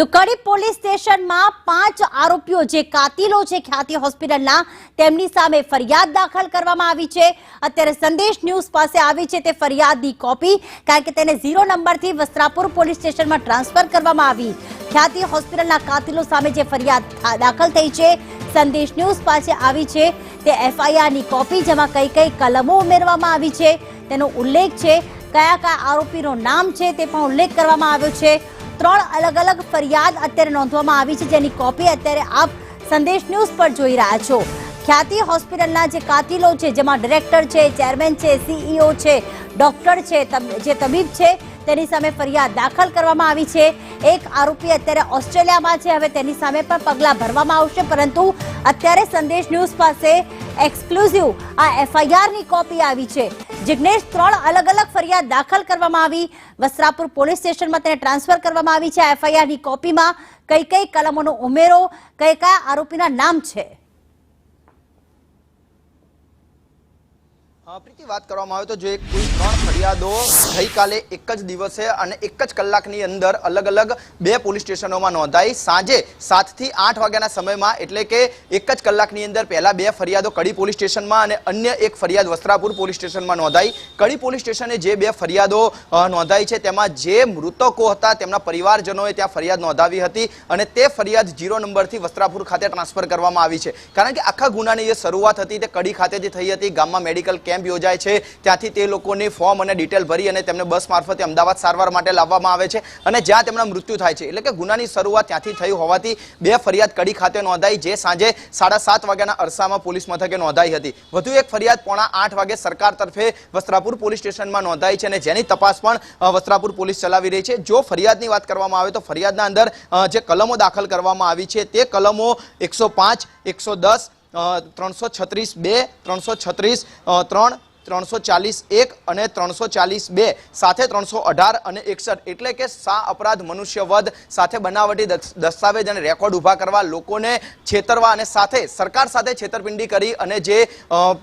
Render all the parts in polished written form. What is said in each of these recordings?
તો કડી પોલીસ સ્ટેશનમાં 5 આરોપીઓ જે કાતિલો છે ખ્યાતિ હોસ્પિટલના તેમની સામે ફરિયાદ દાખલ કરવામાં આવી છે। અત્યારે સંદેશ ન્યૂઝ પાસે આવી છે તે ફરિયાદની કોપી, કારણ કે તેને 0 નંબરથી વસ્ત્રાપુર પોલીસ સ્ટેશનમાં ટ્રાન્સફર કરવામાં આવી। ખ્યાતિ હોસ્પિટલના કાતિલો સામે જે ફરિયાદ દાખલ થઈ છે સંદેશ ન્યૂઝ પાસે આવી છે તે એફઆઈઆરની કોપી, જેમાં કઈ કઈ કલમો ઉમેરવામાં આવી છે તેનો ઉલ્લેખ છે, કયા કયા આરોપીનું નામ છે તે પણ ઉલ્લેખ કરવામાં આવ્યો છે। 3 अलग अलग फरियाद અત્યારે નોંધવામાં આવી છે, જેની કોપી અત્યારે આપ સંદેશ ન્યૂઝ પર જોઈ રહ્યા છો। ખ્યાતિ હોસ્પિટલના જે કાતિલો છે, જેમાં ડાયરેક્ટર છે, ચેરમેન છે, સીઈઓ છે, ડોક્ટર છે, જે તબીબ છે, તેની સામે ફરિયાદ દાખલ કરવામાં આવી છે। એક આરોપી અત્યારે ઓસ્ટ્રેલિયામાં છે, હવે તેની સામે પણ પગલાં ભરવામાં આવશે, પરંતુ અત્યારે સંદેશ ન્યૂઝ પાસે એક્સક્લુઝિવ આ એફઆઈઆરની કોપી આવી છે। જિગ્નેશ, 3 अलग अलग ફરિયાદ દાખલ કરવામાં આવી, વસ્ત્રાપુર પોલીસ સ્ટેશનમાં તેને ટ્રાન્સફર કરવામાં આવી છે। એફઆઈઆરની કોપીમાં કઈ કઈ કલમોનો ઉમેરો, કયા કયા આરોપીના નામ છે? પ્રીતિ, વાત કરવામાં આવે તો જે કુલ 3 ફરિયાદો ગઈકાલે એક જ દિવસે અને એક જ કલાકની અંદર અલગ અલગ 2 પોલીસ સ્ટેશનોમાં નોંધાઈ। સાંજે 7 થી 8 વાગ્યાના સમયમાં, એટલે કે એક જ કલાકની અંદર પહેલા 2 ફરિયાદો કડી પોલીસ સ્ટેશનમાં અને અન્ય એક ફરિયાદ વસ્ત્રાપુર પોલીસ સ્ટેશનમાં નોંધાઈ। કડી પોલીસ સ્ટેશને જે 2 ફરિયાદો નોંધાઈ છે તેમાં જે મૃતકો હતા તેમના પરિવારજનોએ ત્યાં ફરિયાદ નોંધાવી હતી અને તે ફરિયાદ 0 નંબરથી વસ્ત્રાપુર ખાતે ટ્રાન્સફર કરવામાં આવી છે, કારણ કે આખા ગુનાની જે શરૂઆત હતી તે કડી ખાતેથી થઈ હતી। ગામમાં મેડિકલ કેમ્પ યોજાય છે, ત્યાંથી તે લોકોની ફોર્મ અને ડિટેલ ભરી અને તેમને બસ મારફતે અમદાવાદ સારવાર માટે લાવવામાં આવે છે અને જ્યાં તેમના મૃત્યુ થાય છે, એટલે કે ગુનાની શરૂઆત ત્યાંથી થઈ હોવાથી 2 ફરિયાદ કડી ખાતે નોંધાઈ, જે સાંજે 7:30 વાગ્યાના અરસામાં પોલીસ મથકે નોંધાઈ હતી। વધુ એક ફરિયાદ 7:45 વાગે સરકાર તરફે વસ્ત્રાપુર પોલીસ સ્ટેશનમાં નોંધાઈ છે અને જેની તપાસ પણ વસ્ત્રાપુર પોલીસ ચલાવી રહી છે। જો ફરિયાદની વાત કરવામાં આવે તો ફરિયાદના અંદર જે કલમો દાખલ કરવામાં આવી છે તે કલમો 105, 110, 336(2), 336(3), 340(1) અને 340(2) સાથે 318 અને 61, એટલે કે શાહ-અપરાધ, મનુષ્યવધ સાથે બનાવટી દસ્તાવેજ અને રેકોર્ડ ઉભા કરવા, લોકોને છેતરવા અને સાથે સરકાર સાથે છેતરપિંડી કરી અને જે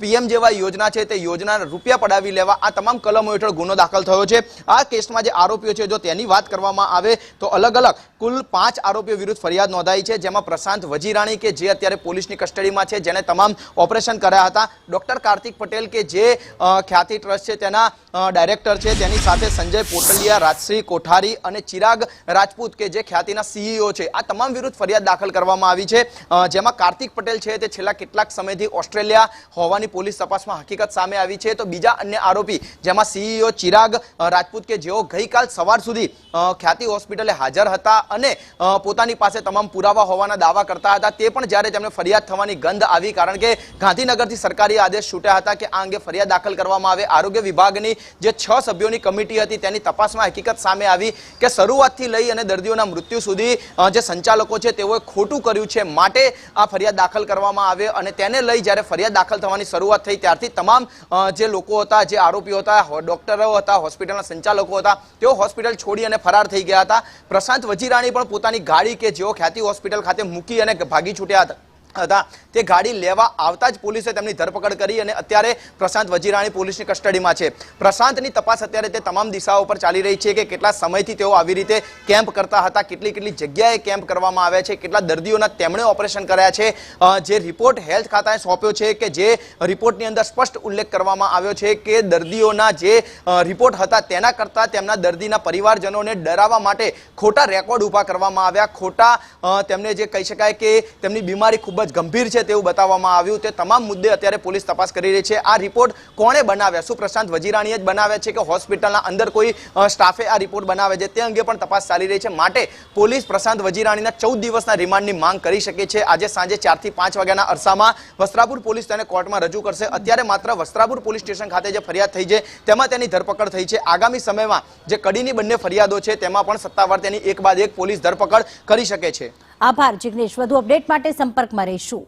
પીએમ જેવા યોજના છે તે યોજના રૂપિયા પડાવી લેવા, આ તમામ કલમો હેઠળ ગુનો દાખલ થયો છે। આ કેસમાં જે આરોપીઓ છે, જો તેની વાત કરવામાં આવે તો અલગ અલગ કુલ 5 આરોપીઓ વિરુદ્ધ ફરિયાદ નોંધાઈ છે, જેમાં પ્રશાંત વજીરાણી કે જે અત્યારે પોલીસની કસ્ટડીમાં છે, જેને તમામ ઓપરેશન કર્યા હતા, ડોક્ટર કાર્તિક પટેલ કે જે ખ્યાતિ ટ્રસ્ટ છે તેના ડાયરેક્ટર છે, તેની સાથે સંજય પોટલિયા, રાજશ્રી કોઠારી અને ચિરાગ રાજપૂત કે જે ખ્યાતિના સીઈઓ છે, આ તમામ વિરુદ્ધ ફરિયાદ દાખલ કરવામાં આવી છે। જેમાં કાર્તિક પટેલ છે તે છેલ્લા કેટલાક સમયથી ઓસ્ટ્રેલિયા હોવાની પોલીસ તપાસમાં હકીકત સામે આવી છે। તો બીજા અન્ય આરોપી, જેમાં સીઈઓ ચિરાગ રાજપૂત કે જેઓ ગઈકાલ સવાર સુધી ખ્યાતિ હોસ્પિટલે હાજર હતા અને પોતાની પાસે તમામ પુરાવા હોવાના દાવા કરતા હતા, તે પણ જ્યારે તેમને ફરિયાદ થવાની ગંધ આવી, કારણ કે ગાંધીનગરથી સરકારી આદેશ છૂટ્યા હતા કે આ અંગે ફરિયાદ દાખલ કરવામાં આવે। આરોગ્ય વિભાગની જે 6 સભ્યોની કમિટી હતી તેની તપાસમાં હકીકત સામે આવી કે શરૂઆતથી લઈ અને દર્દીઓના મૃત્યુ સુધી જે સંચાલકો છે તેઓએ ખોટું કર્યું છે, માટે આ ફરિયાદ દાખલ કરવામાં આવે અને તેને લઈ જ્યારે ફરિયાદ દાખલ થવાની શરૂઆત થઈ ત્યારથી તમામ જે લોકો હતા, જે આરોપીઓ હતા, ડોક્ટરો હતા, હોસ્પિટલના સંચાલકો હતા, તેઓ હોસ્પિટલ છોડી અને ફરાર થઈ ગયા હતા। પ્રશાંત વજીરાણી પણ પોતાની ગાડી કે જેઓ ખ્યાતિ હોસ્પિટલ ખાતે મૂકી અને ભાગી છૂટ્યા હતા તે ગાડી લેવા આવતા જ પોલીસે તેમની ધરપકડ કરી અને અત્યારે પ્રશાંત વજીરાણી પોલીસની કસ્ટડીમાં છે। પ્રશાંતની તપાસ અત્યારે તે તમામ દિશાઓ પર ચાલી રહી છે કે કેટલા સમયથી તેઓ આવી રીતે કેમ્પ કરતા હતા, કેટલી જગ્યાએ કેમ્પ કરવામાં આવ્યા છે, કેટલા દર્દીઓના તેમણે ઓપરેશન કર્યા છે। જે રિપોર્ટ હેલ્થ ખાતાએ સોંપ્યો છે કે જે રિપોર્ટની અંદર સ્પષ્ટ ઉલ્લેખ કરવામાં આવ્યો છે કે દર્દીઓના જે રિપોર્ટ હતા તેના કરતાં તેમના દર્દીના પરિવારજનોને ડરાવવા માટે ખોટા રેકોર્ડ ઊભા કરવામાં આવ્યા, ખોટા તેમને જે કહી શકાય કે તેમની બીમારી ખૂબ જ ગંભીર છે તેવું બતાવવામાં આવ્યું। તે તમામ મુદ્દે અત્યારે પોલીસ તપાસ કરી રહી છે। આ રિપોર્ટ કોણે બનાવ્યા, શું પ્રશાંત વજીરાણીએ જ બનાવ્યા છે કે હોસ્પિટલના અંદર કોઈ સ્ટાફે આ રિપોર્ટ બનાવે છે, તે અંગે પણ તપાસ ચાલી રહી છે। માટે પોલીસ પ્રશાંત વજીરાણીના 14 દિવસના રિમાન્ડની માંગ કરી શકે છે। આજે સાંજે 4 થી 5 વાગ્યાના અરસામાં વસ્ત્રાપુર પોલીસ તેને કોર્ટમાં રજૂ કરશે। અત્યારે માત્ર વસ્ત્રાપુર પોલીસ સ્ટેશન ખાતે જે ફરિયાદ થઈ છે તેમાં તેની ધરપકડ થઈ છે। આગામી સમયમાં જે કડીની બંને ફરિયાદો છે તેમાં પણ સત્તાવાર તેની એક બાદ એક પોલીસ ધરપકડ કરી શકે છે। આભાર જિગ્નેશ, વધુ અપડેટ માટે સંપર્કમાં રહીશું।